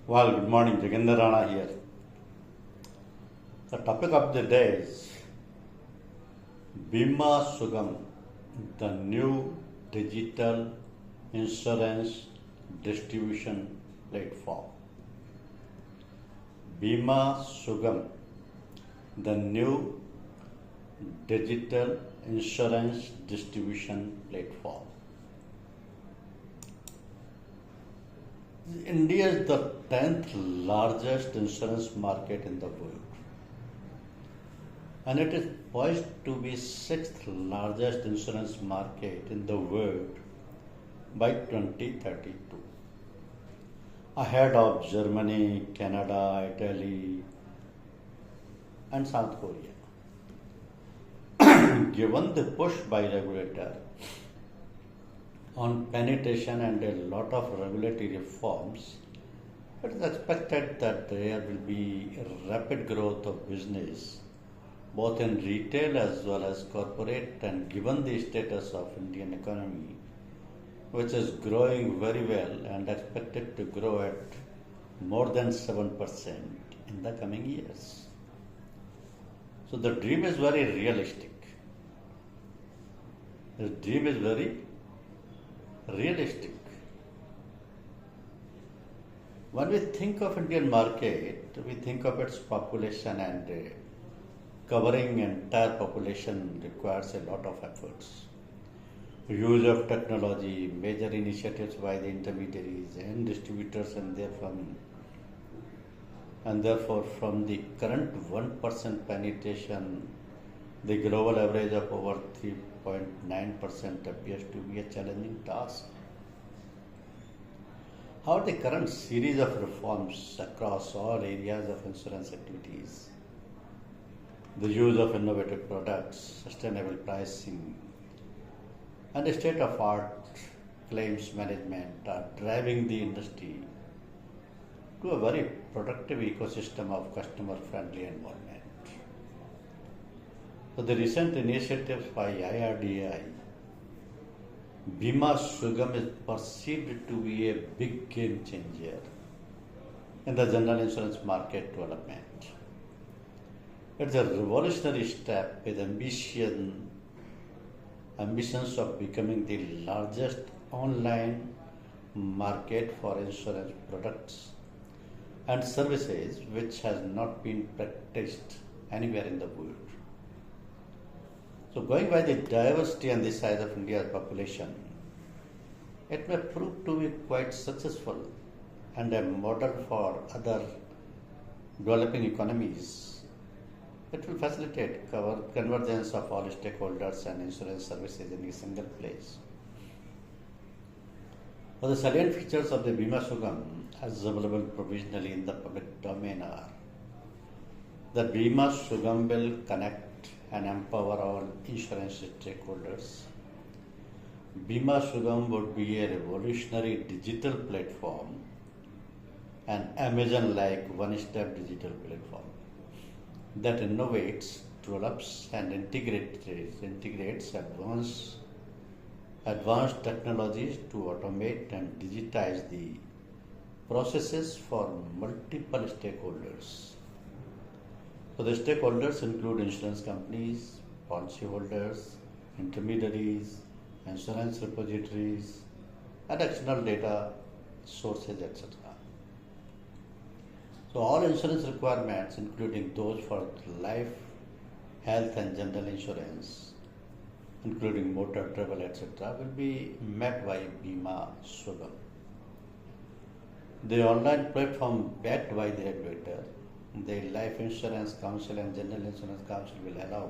Well, good morning, Jagender Rana here. The topic of the day is Bima Sugam, the new digital insurance distribution platform. Bima Sugam, the new digital insurance distribution platform. India is the 10th largest insurance market in the world, and it is poised to be 6th largest insurance market in the world by 2032, ahead of Germany, Canada, Italy, and South Korea. Given the push by regulator on penetration and a lot of regulatory reforms, it is expected that there will be a rapid growth of business both in retail as well as corporate, and given the status of Indian economy, which is growing very well and expected to grow at more than 7% in the coming years. So the dream is very realistic. The dream is very realistic. When we think of Indian market, we think of its population, and covering entire population requires a lot of efforts. Use of technology, major initiatives by the intermediaries and distributors, and therefore from the current 1% penetration, the global average of over 3.9% appears to be a challenging task. However, the current series of reforms across all areas of insurance activities, the use of innovative products, sustainable pricing, and state-of-art claims management are driving the industry to a very productive ecosystem of customer-friendly environment. So the recent initiatives by IRDAI, Bima Sugam is perceived to be a big game changer in the general insurance market development. It's a revolutionary step with ambitions of becoming the largest online market for insurance products and services, which has not been practiced anywhere in the world. So going by the diversity and the size of India's population, it may prove to be quite successful and a model for other developing economies. It will facilitate convergence of all stakeholders and insurance services in a single place. For the salient features of the Bima Sugam, as available provisionally in the public domain, are the Bima Sugam will connect and empower all insurance stakeholders. Bima Sugam would be a revolutionary digital platform, an Amazon-like one-step digital platform that innovates, develops, and integrates advanced technologies to automate and digitize the processes for multiple stakeholders. So the stakeholders include insurance companies, policyholders, intermediaries, insurance repositories, and external data sources, etc. So all insurance requirements, including those for life, health, and general insurance, including motor, travel, etc., will be met by Bima Sugam. The online platform backed by the regulator, the Life Insurance Council and General Insurance Council, will allow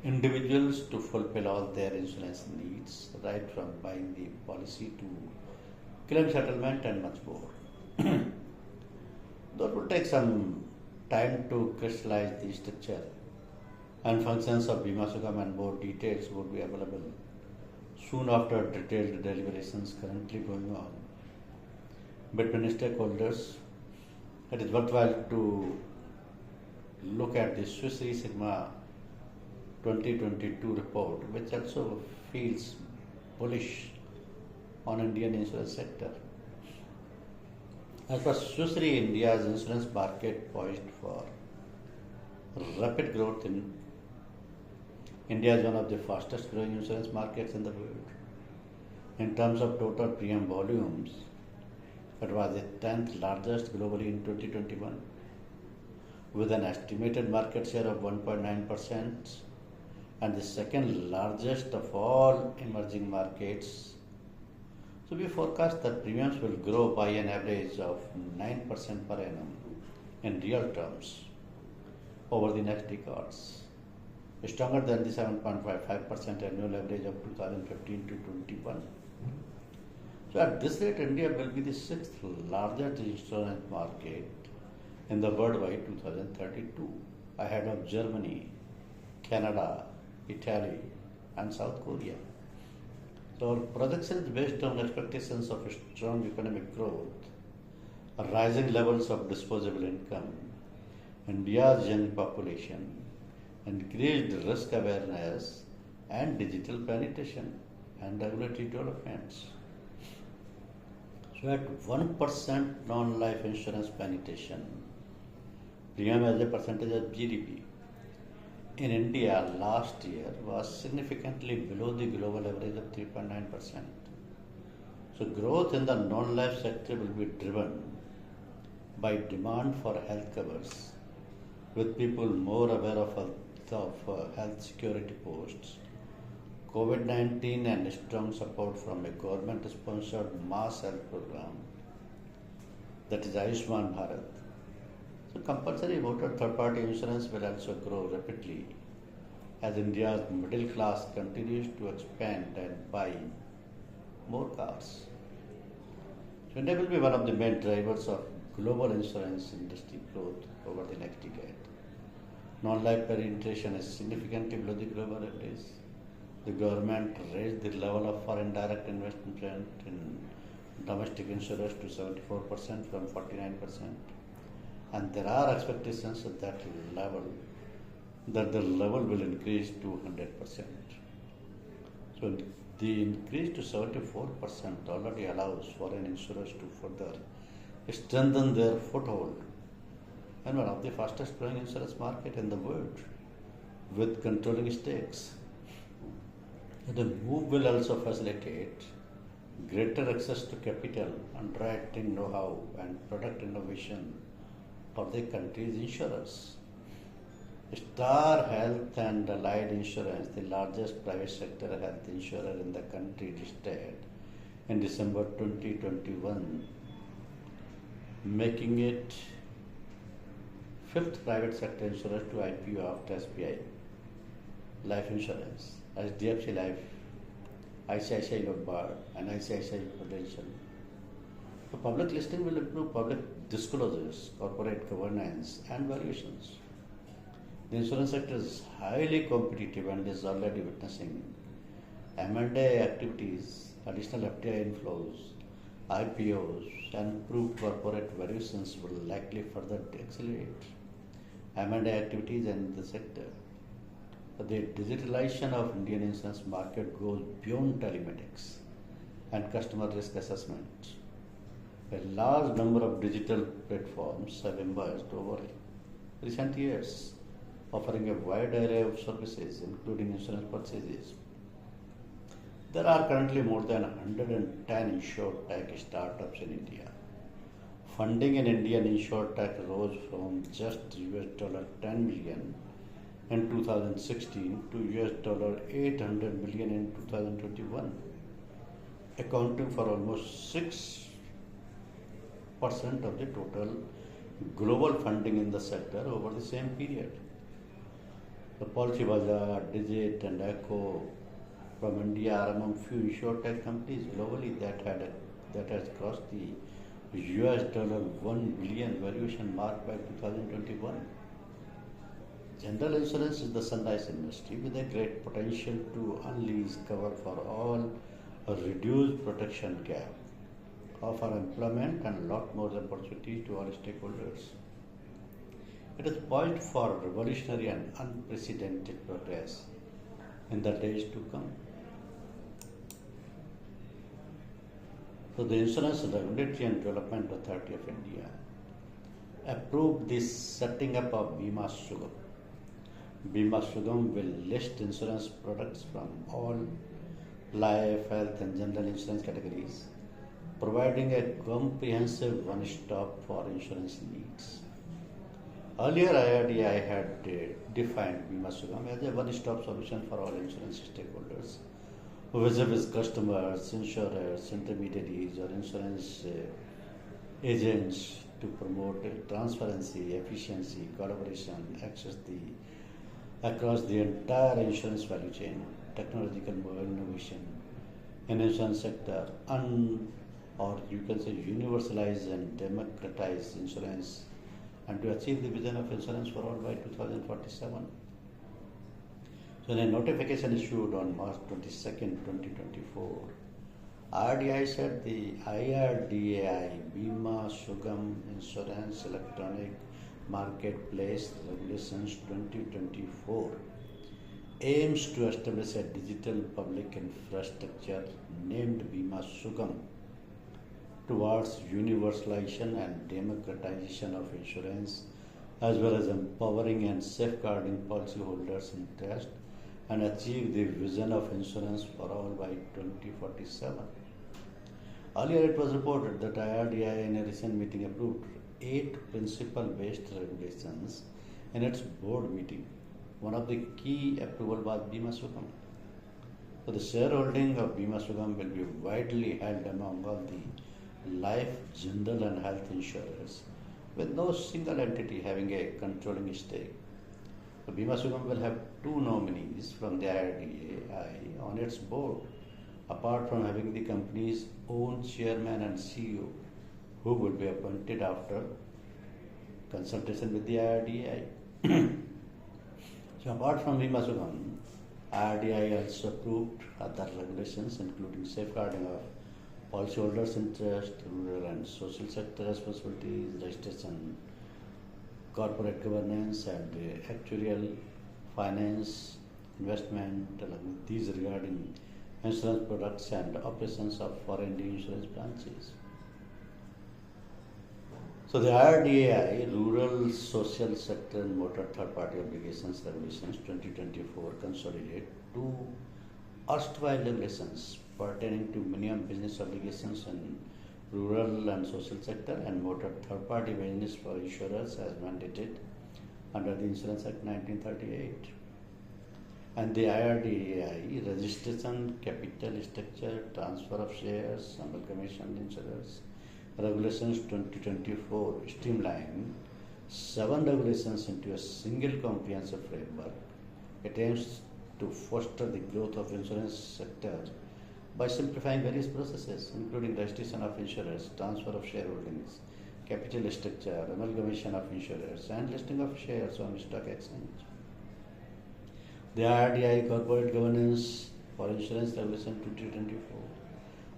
individuals to fulfill all their insurance needs, right from buying the policy to claim settlement and much more. Though it will take some time to crystallize the structure and functions of Bima Sugam, and more details would be available soon after detailed deliberations currently going on between stakeholders. It is worthwhile to look at the Swiss Re Sigma 2022 report, which also feels bullish on Indian insurance sector. As per Susri, India's insurance market poised for rapid growth. India is one of the fastest growing insurance markets in the world. In terms of total premium volumes, it was the 10th largest globally in 2021, with an estimated market share of 1.9% and the second largest of all emerging markets. So we forecast that premiums will grow by an average of 9% per annum in real terms over the next decades, stronger than the 7.55% annual average of 2015 to 21. So at this rate, India will be the sixth largest insurance market in the world by 2032, ahead of Germany, Canada, Italy, and South Korea. So our projection is based on expectations of strong economic growth, rising levels of disposable income, India's young population, increased risk awareness, and digital penetration and regulatory developments. So at 1% non-life insurance penetration, premium as a percentage of GDP in India last year was significantly below the global average of 3.9%. So growth in the non-life sector will be driven by demand for health covers, with people more aware of health security posts, COVID-19 and strong support from a government-sponsored mass health program, that is Ayushman Bharat. So compulsory motor third-party insurance will also grow rapidly as India's middle class continues to expand and buy more cars. So India will be one of the main drivers of global insurance industry growth over the next decade. Non-life penetration is significantly below the global average. The government raised the level of foreign direct investment in domestic insurers to 74% from 49%. And there are expectations that the level will increase to 100%. So the increase to 74% already allows foreign insurers to further strengthen their foothold in one of the fastest growing insurance market in the world with controlling stakes. The move will also facilitate greater access to capital, underwriting know-how, and product innovation for the country's insurers. Star Health and Allied Insurance, the largest private sector health insurer in the country, listed in December 2021, making it fifth private sector insurer to IPO after SBI Life Insurance, HDFC Life, ICICI Lombard, and ICICI Prudential. The public listing will improve public disclosures, corporate governance, and valuations. The insurance sector is highly competitive and is already witnessing M&A activities, additional FDI inflows, IPOs, and improved corporate valuations will likely further accelerate M&A activities in the sector. The digitalization of Indian insurance market goes beyond telematics and customer risk assessment. A large number of digital platforms have emerged over recent years, offering a wide array of services, including insurance purchases. There are currently more than 110 insurtech startups in India. Funding in Indian insurtech rose from just $10 million in 2016 to $800 million in 2021, accounting for almost 6% of the total global funding in the sector over the same period. The Policybazaar, Digit, and Echo from India are among few insurtech companies globally that has crossed the $1 billion valuation mark by 2021. General insurance is the sunrise industry with a great potential to unleash cover for all, a reduced protection gap, offer employment, and a lot more opportunities to all stakeholders. It is poised for revolutionary and unprecedented progress in the days to come. So the Insurance Regulatory and Development Authority of India approved the setting up of Bima Sugam. Bima Sugam will list insurance products from all life, health, and general insurance categories, providing a comprehensive one-stop for insurance needs. Earlier, IRDAI had defined Bima Sugam as a one-stop solution for all insurance stakeholders, whether customers, insurers, intermediaries, or insurance agents, to promote transparency, efficiency, collaboration, across the entire insurance value chain, technological innovation in insurance sector, or you can say universalize and democratize insurance, and to achieve the vision of insurance for all by 2047. So in a notification issued on March 22nd, 2024, IRDAI said the IRDAI Bima Sugam Insurance Electronic Marketplace Regulations 2024 aims to establish a digital public infrastructure named Bima Sugam towards universalization and democratization of insurance, as well as empowering and safeguarding policyholders' interest, and achieve the vision of insurance for all by 2047. Earlier, it was reported that IRDAI in a recent meeting approved 8 principle-based regulations in its board meeting. One of the key approval was Bima Sugam. So the shareholding of Bima Sugam will be widely held among all the life, general, and health insurers, with no single entity having a controlling stake. So Bima Sugam will have 2 nominees from the IRDAI on its board, apart from having the company's own chairman and CEO, who will be appointed after consultation with the IRDAI. So apart from Bima Sugam, IRDAI also approved other regulations including safeguarding of policyholders' interest, rural and social sector responsibilities, registration, corporate governance, and actuarial finance, investment, along with these regarding insurance products and operations of foreign insurance branches. So the IRDAI Rural Social Sector and Motor Third Party Obligations Regulations 2024 consolidate 2 erstwhile regulations pertaining to minimum business obligations in rural and social sector and motor third party business for insurers as mandated under the Insurance Act 1938. And the IRDAI registration, capital structure, transfer of shares, amalgamation insurers regulations 2024 streamline 7 regulations into a single comprehensive framework. It aims to foster the growth of insurance sector by simplifying various processes, including registration of insurers, transfer of shareholdings, capital structure, amalgamation of insurers, and listing of shares on stock exchange. The IRDAI Corporate Governance for Insurance Regulation 2024,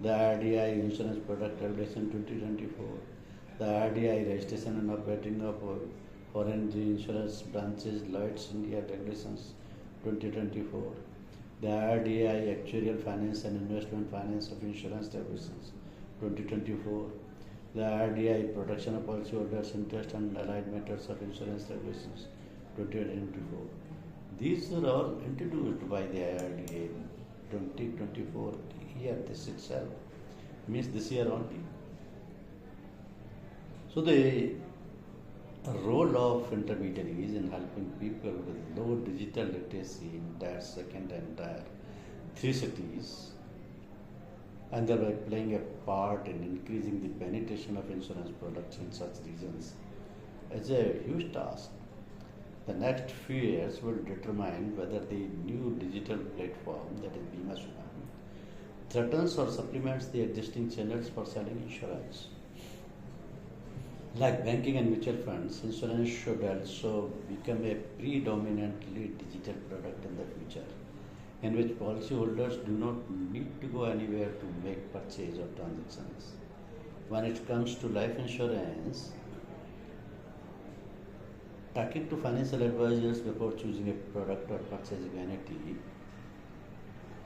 the IRDAI Insurance Product Regulation 2024, the IRDAI Registration and Operating of Foreign Insurance Branches Lloyd's India Regulations 2024, the IRDAI Actuarial Finance and Investment Finance of Insurance Regulations 2024, the IRDAI Protection of Policyholders' Interest and Allied Matters of Insurance Regulations 2024. These are all introduced by the IRDAI 2024 year, this itself means this year only. So the role of intermediaries in helping people with low digital literacy in Tier 2nd and Tier 3 cities, and thereby playing a part in increasing the penetration of insurance products in such regions, is a huge task. The next few years will determine whether the new digital platform, that is Bima Sugam, threatens or supplements the existing channels for selling insurance. Like banking and mutual funds, insurance should also become a predominantly digital product in the future, in which policyholders do not need to go anywhere to make purchase or transactions. When it comes to life insurance, talking to financial advisors before choosing a product or purchasing annuity,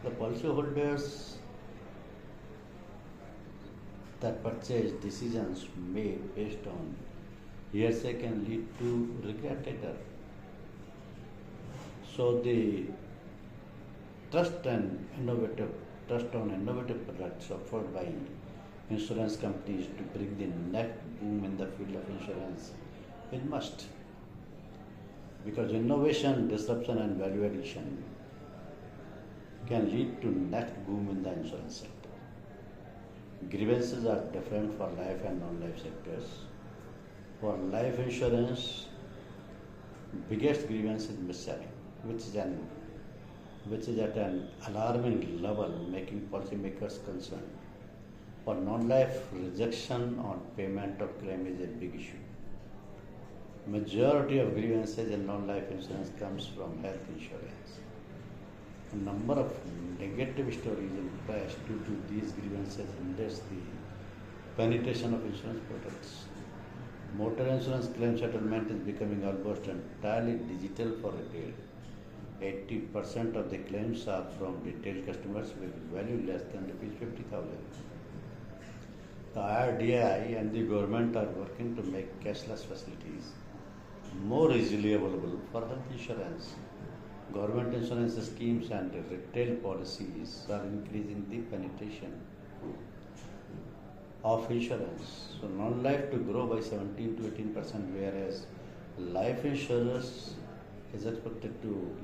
the policyholders that purchase decisions made based on hearsay can lead to regret later. So the trust and innovative trust on innovative products offered by insurance companies to bring the next boom in the field of insurance is must. Because innovation, disruption and value addition can lead to next boom in the insurance sector. Grievances are different for life and non-life sectors. For life insurance, biggest grievance is mis-selling, which is at an alarming level, making policymakers concerned. For non-life, rejection on payment of claim is a big issue. Majority of grievances in non-life insurance comes from health insurance. A number of negative stories in press due to these grievances hinders the penetration of insurance products. Motor insurance claim settlement is becoming almost entirely digital for retail. 80% of the claims are from retail customers with value less than rupees 50,000. The IRDAI and the government are working to make cashless facilities more easily available for health insurance. Government insurance schemes and retail policies are increasing the penetration of insurance. So non-life to grow by 17 to 18%, whereas life insurance is expected to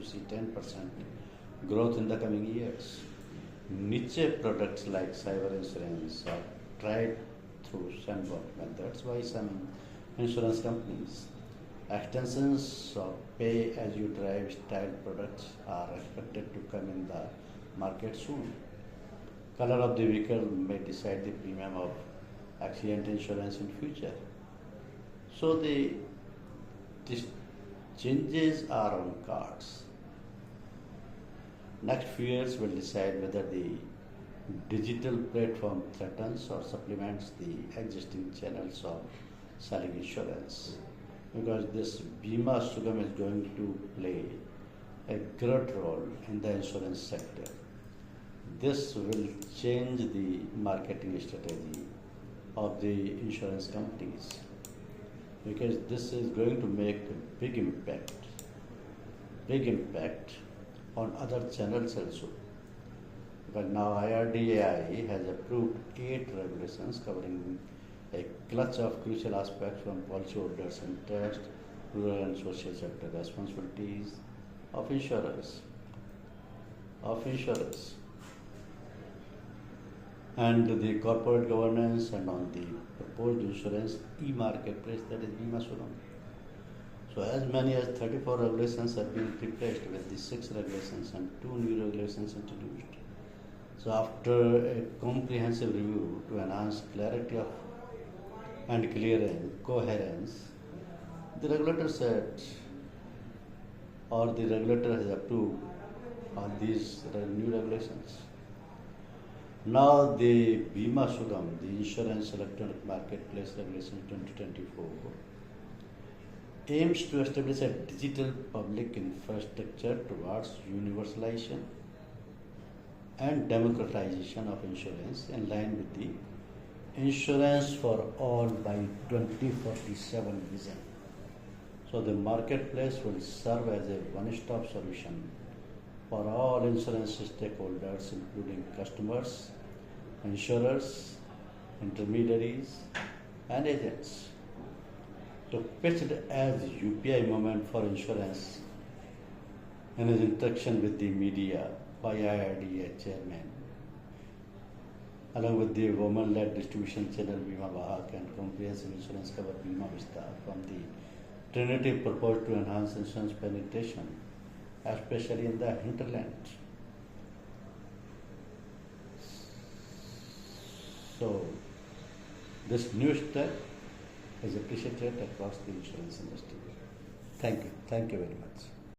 see 10% growth in the coming years. Niche products like cyber insurance are tried through sandbox methods by some insurance companies. Extensions of pay-as-you-drive style products are expected to come in the market soon. Color of the vehicle may decide the premium of accident insurance in future. So these changes are on cards. Next few years will decide whether the digital platform threatens or supplements the existing channels of selling insurance. Because this Bima Sugam is going to play a great role in the insurance sector. This will change the marketing strategy of the insurance companies, because this is going to make a big impact on other channels also. Because now IRDAI has approved 8 regulations covering a clutch of crucial aspects from policyholders' interest, rural and social sector responsibilities of insurers. And the corporate governance, and on the proposed insurance e-marketplace, that is Bima Sugam. So as many as 34 regulations have been replaced with the 6 regulations and 2 new regulations introduced. So after a comprehensive review to enhance clarity of and coherence, the regulator has approved all these new regulations. Now the Bima Sugam, the Insurance Electronic Marketplace Regulation 2024, aims to establish a digital public infrastructure towards universalization and democratization of insurance in line with the Insurance for All by 2047 vision. So the marketplace will serve as a one-stop solution for all insurance stakeholders, including customers, insurers, intermediaries, and agents. So pitched as UPI moment for insurance in his interaction with the media by IRDA chairman, along with the woman-led distribution channel Bima Bahak and comprehensive insurance cover Bima Vista from the Trinity proposed to enhance insurance penetration, especially in the hinterland. So this new step is appreciated across the insurance industry. Thank you very much.